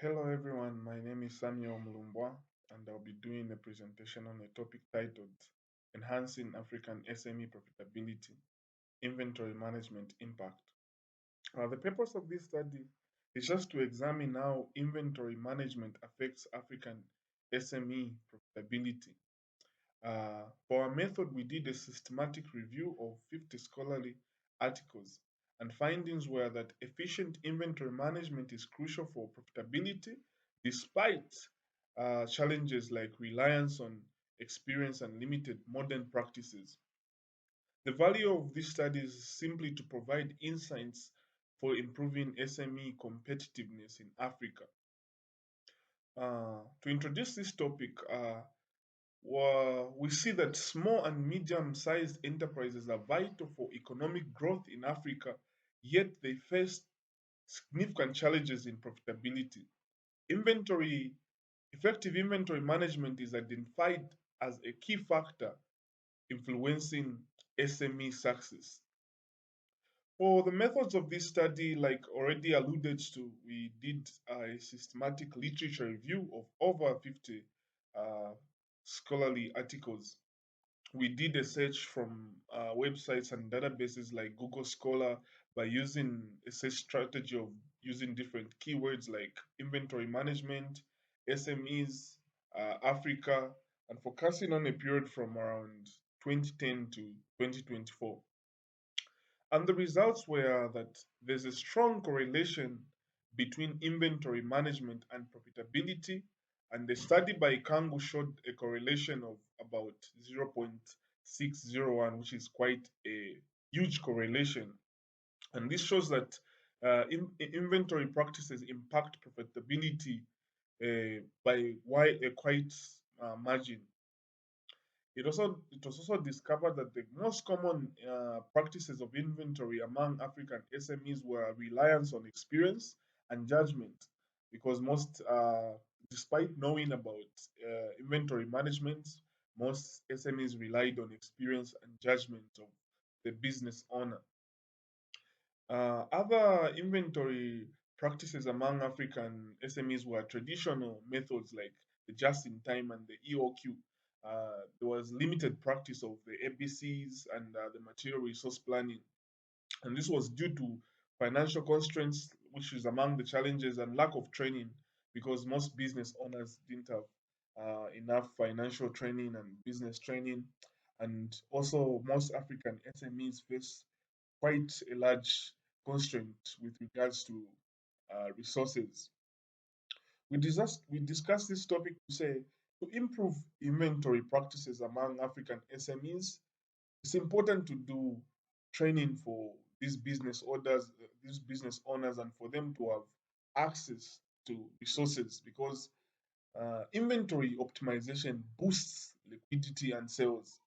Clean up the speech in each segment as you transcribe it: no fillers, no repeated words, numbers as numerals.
Hello everyone, my name is Samuel Mlumbwa and I'll be doing a presentation on a topic titled Enhancing African SME Profitability, Inventory Management Impact. The purpose of this study is just to examine how inventory management affects African SME profitability. For our method, we did a systematic review of 50 scholarly articles, and findings were that efficient inventory management is crucial for profitability despite challenges like reliance on experience and limited modern practices. The value of this study is simply to provide insights for improving SME competitiveness in Africa. To introduce this topic, we see that small and medium-sized enterprises are vital for economic growth in Africa, yet they face significant challenges in profitability. Inventory, effective inventory management is identified as a key factor influencing SME success. For the methods of this study, like already alluded to, we did a systematic literature review of over 50 uh, scholarly articles. We did a search from websites and databases like Google Scholar by using a search strategy of using different keywords like inventory management, SMEs, Africa, and focusing on a period from around 2010 to 2024. And the results were that there's a strong correlation between inventory management and profitability. And the study by Kangu showed a correlation of about 0.601, which is quite a huge correlation. And this shows that inventory practices impact profitability by a quite margin. It was also discovered that the most common practices of inventory among African SMEs were reliance on experience and judgment, because despite knowing about inventory management, most SMEs relied on experience and judgment of the business owner. Other inventory practices among African SMEs were traditional methods like the just-in-time and the EOQ. There was limited practice of the ABCs and the material resource planning. And this was due to financial constraints, which is among the challenges, and lack of training, because most business owners didn't have enough financial training and business training. And also, most African SMEs face quite a large constraint with regards to resources. We discussed this topic to say to improve inventory practices among African SMEs, it's important to do training for these business owners, and for them to have access to resources, because inventory optimization boosts liquidity and sales,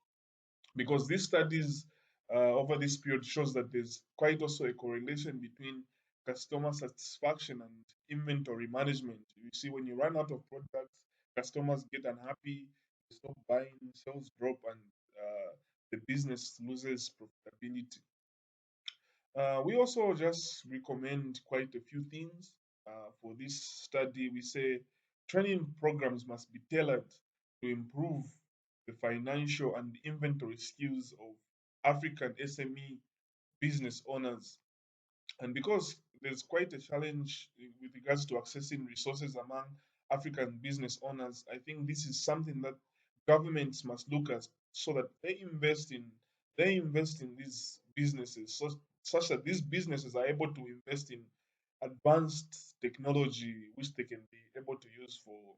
because these studies over this period shows that there's quite also a correlation between customer satisfaction and inventory management. You see, when you run out of products, customers get unhappy, they stop buying, sales drop, and the business loses profitability. We also just recommend quite a few things for this study. We say training programs must be tailored to improve the financial and inventory skills of African SME business owners. And because there's quite a challenge with regards to accessing resources among African business owners, I think this is something that governments must look at, so that they invest in these businesses, such that these businesses are able to invest in advanced technology which they can be able to use for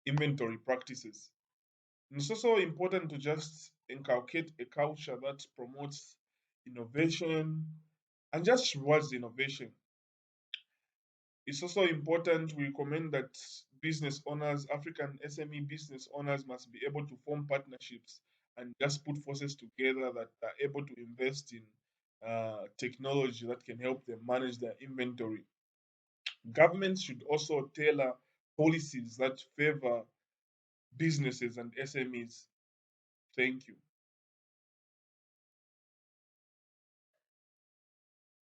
inventory practices. And it's also important to just inculcate a culture that promotes innovation and just rewards innovation. It's also important, we recommend that business owners, African SME business owners, must be able to form partnerships and just put forces together that are able to invest in technology that can help them manage their inventory. Governments should also tailor policies that favor businesses and SMEs. Thank you.